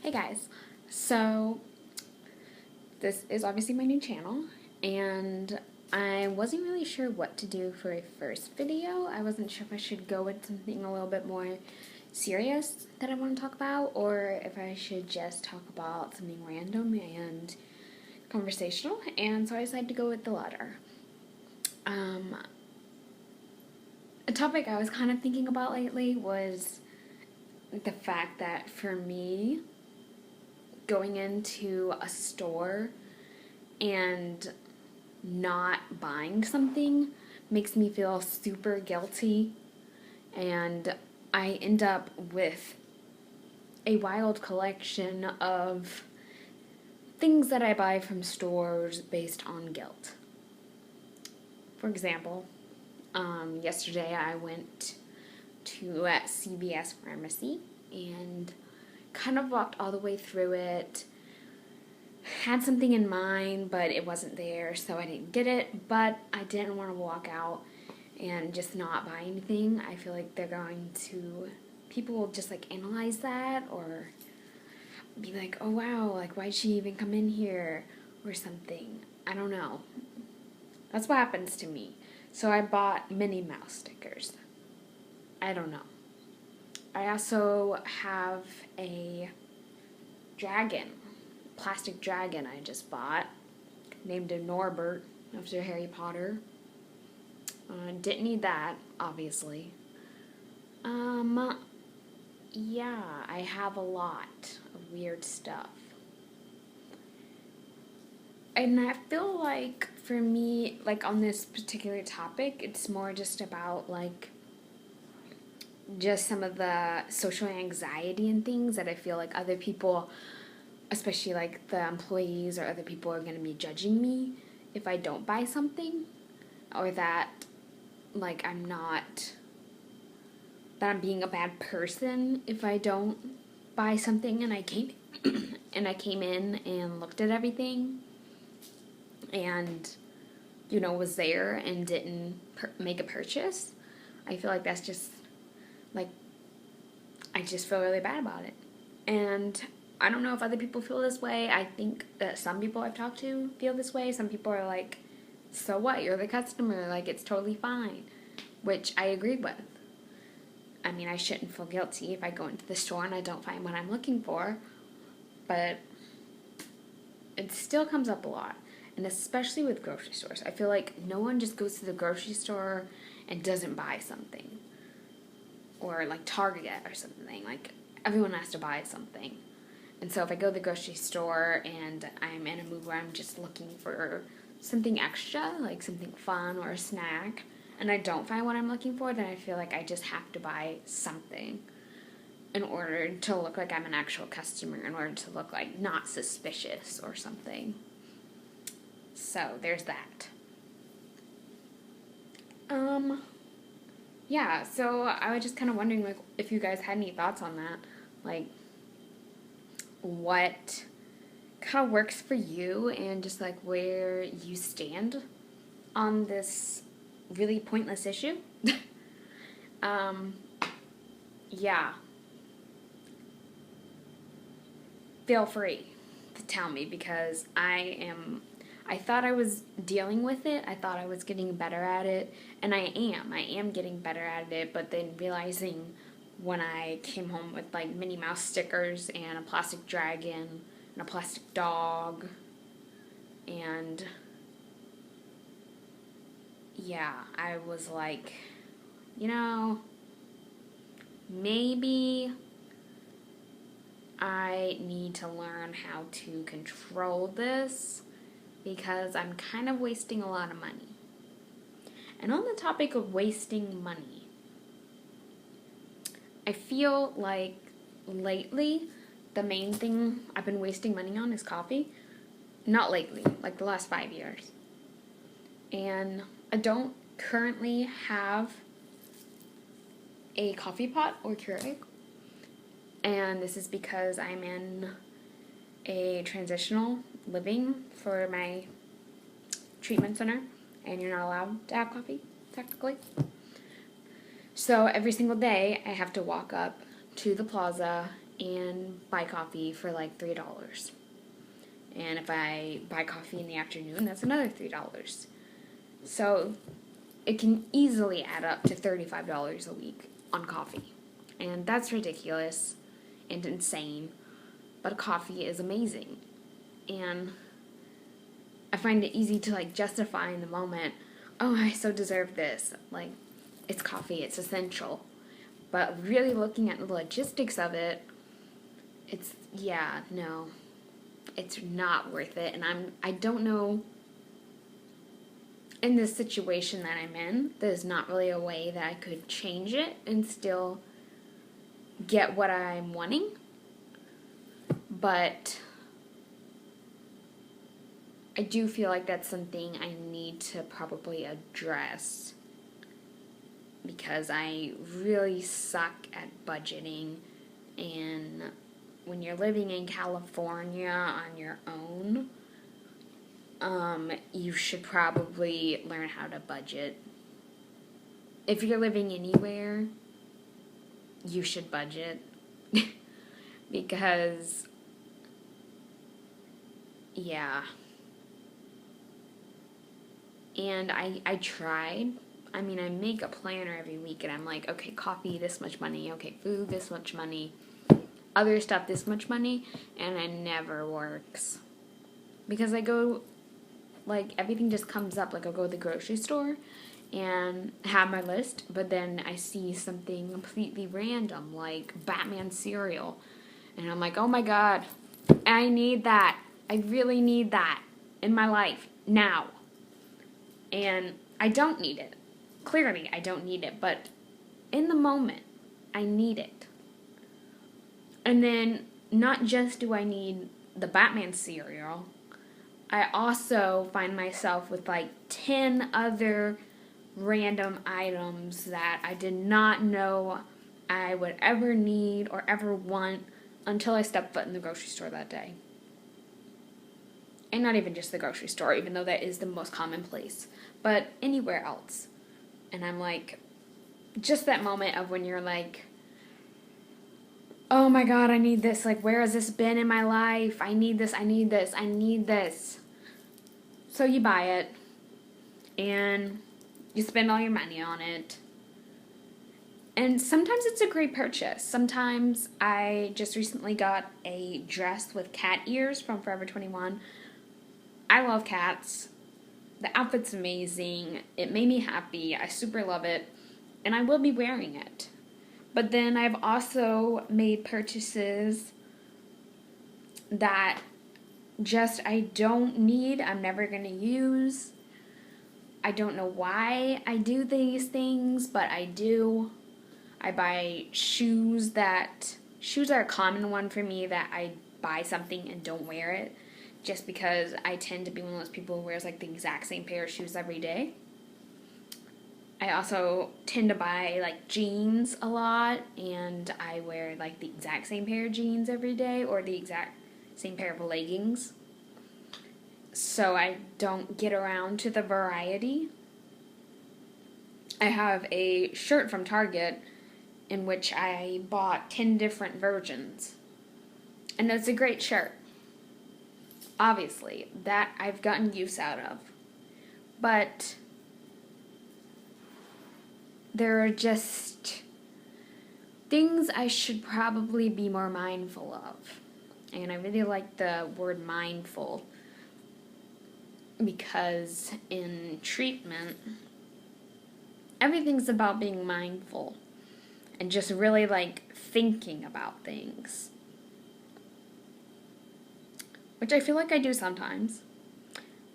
Hey guys, so this is obviously my new channel, and I wasn't really sure what to do for a first video. I wasn't sure if I should go with something a little bit more serious that I want to talk about, or if I should just talk about something random and conversational, and so I decided to go with the latter. A topic I was kind of thinking about lately was the fact that for me, going into a store and not buying something makes me feel super guilty, and I end up with a wild collection of things that I buy from stores based on guilt. For example, yesterday I went to CVS Pharmacy and kind of walked all the way through it. Had something in mind, but it wasn't there, so I didn't get it. But I didn't want to walk out and just not buy anything. I feel like people will just like analyze that or be like, oh wow, like why'd she even come in here or something. I don't know. That's what happens to me. So I bought Minnie Mouse stickers. I don't know. I also have a plastic dragon I just bought, named him Norbert after Harry Potter. Didn't need that, obviously. Yeah, I have a lot of weird stuff. And I feel like for me, like on this particular topic, it's more just about like just some of the social anxiety and things that I feel like other people, especially like the employees or other people, are going to be judging me if I don't buy something, or that like that I'm being a bad person if I don't buy something and I came in and looked at everything and was there and didn't make a purchase. I feel like that's just like I just feel really bad about it. And I don't know if other people feel this way. I think that some people I've talked to feel this way. Some people are like, so what? You're the customer. Like, it's totally fine. Which I agree with. I mean, I shouldn't feel guilty if I go into the store and I don't find what I'm looking for. But it still comes up a lot. And especially with grocery stores. I feel like no one just goes to the grocery store and doesn't buy something. Or like Target or something. Like, everyone has to buy something. And so if I go to the grocery store and I'm in a mood where I'm just looking for something extra, like something fun or a snack, and I don't find what I'm looking for, then I feel like I just have to buy something in order to look like I'm an actual customer, in order to look like not suspicious or something. So there's that. Yeah, so I was just kind of wondering, like, if you guys had any thoughts on that. Like, what kind of works for you and just, like, where you stand on this really pointless issue. Yeah. Feel free to tell me, because I thought I was dealing with it. I thought I was getting better at it, and I am getting better at it, but then realizing when I came home with like Minnie Mouse stickers and a plastic dragon and a plastic dog, and yeah, I was like, maybe I need to learn how to control this, because I'm kind of wasting a lot of money. And on the topic of wasting money, I feel like lately the main thing I've been wasting money on is coffee. Not lately, like the last 5 years. And I don't currently have a coffee pot or Keurig. And this is because I'm in a transitional living for my treatment center, and you're not allowed to have coffee, technically. So every single day I have to walk up to the plaza and buy coffee for like $3. And if I buy coffee in the afternoon, that's another $3. So it can easily add up to $35 a week on coffee. And that's ridiculous and insane. But coffee is amazing. And I find it easy to like justify in the moment, oh, I so deserve this. Like, it's coffee, it's essential. But really looking at the logistics of it, it's, yeah, no, it's not worth it. And I don't know, in this situation that I'm in, there's not really a way that I could change it and still get what I'm wanting. But I do feel like that's something I need to probably address, because I really suck at budgeting, and when you're living in California on your own, you should probably learn how to budget. If you're living anywhere, you should budget. Because, yeah. And I tried. I mean, I make a planner every week, and I'm like, okay, coffee, this much money. Okay, food, this much money. Other stuff, this much money. And it never works. Because I go, like, everything just comes up. Like, I'll go to the grocery store and have my list, but then I see something completely random, like Batman cereal. And I'm like, oh my god, I need that. I really need that in my life now. And I don't need it. Clearly, I don't need it, but in the moment, I need it. And then, not just do I need the Batman cereal, I also find myself with like 10 other random items that I did not know I would ever need or ever want until I stepped foot in the grocery store that day. And not even just the grocery store, even though that is the most common place, but anywhere else. And I'm like, just that moment of when you're like, oh my god, I need this. Like, where has this been in my life? I need this, I need this, I need this. So you buy it, and you spend all your money on it. And sometimes it's a great purchase. Sometimes I just recently got a dress with cat ears from Forever 21. I love cats. The outfit's amazing. It made me happy. I super love it. And I will be wearing it. But then I've also made purchases that just I don't need. I'm never going to use. I don't know why I do these things, but I do. I buy shoes are a common one for me, that I buy something and don't wear it. Just because I tend to be one of those people who wears like the exact same pair of shoes every day. I also tend to buy like jeans a lot, and I wear like the exact same pair of jeans every day, or the exact same pair of leggings. So I don't get around to the variety. I have a shirt from Target in which I bought 10 different versions. And it's a great shirt. Obviously, that I've gotten use out of. But there are just things I should probably be more mindful of. And I really like the word mindful, because in treatment, everything's about being mindful and just really like thinking about things. Which I feel like I do sometimes.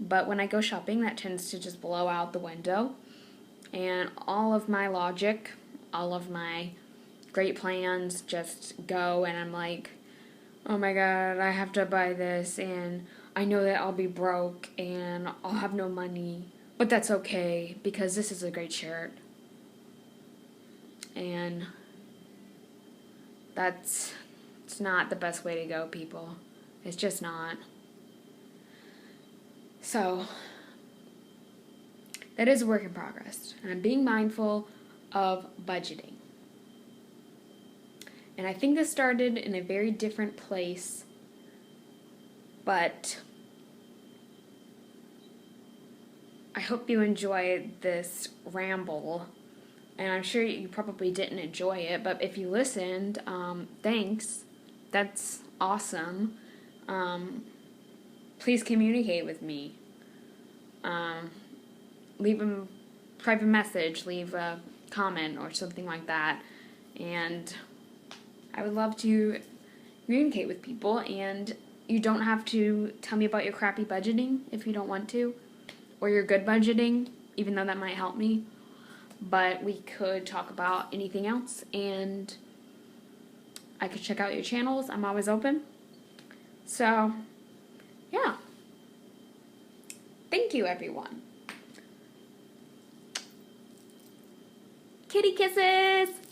But when I go shopping, that tends to just blow out the window. And all of my logic, all of my great plans just go, and I'm like, oh my god, I have to buy this, and I know that I'll be broke, and I'll have no money. But that's okay, because this is a great shirt. And it's not the best way to go, people. It's just not. So, that is a work in progress. And I'm being mindful of budgeting. And I think this started in a very different place, but I hope you enjoyed this ramble. And I'm sure you probably didn't enjoy it, but if you listened, thanks. That's awesome. Please communicate with me. Leave a private message, leave a comment or something like that. And I would love to communicate with people, and you don't have to tell me about your crappy budgeting if you don't want to, or your good budgeting, even though that might help me. But we could talk about anything else, and I could check out your channels. I'm always open. So, yeah. Thank you, everyone. Kitty kisses!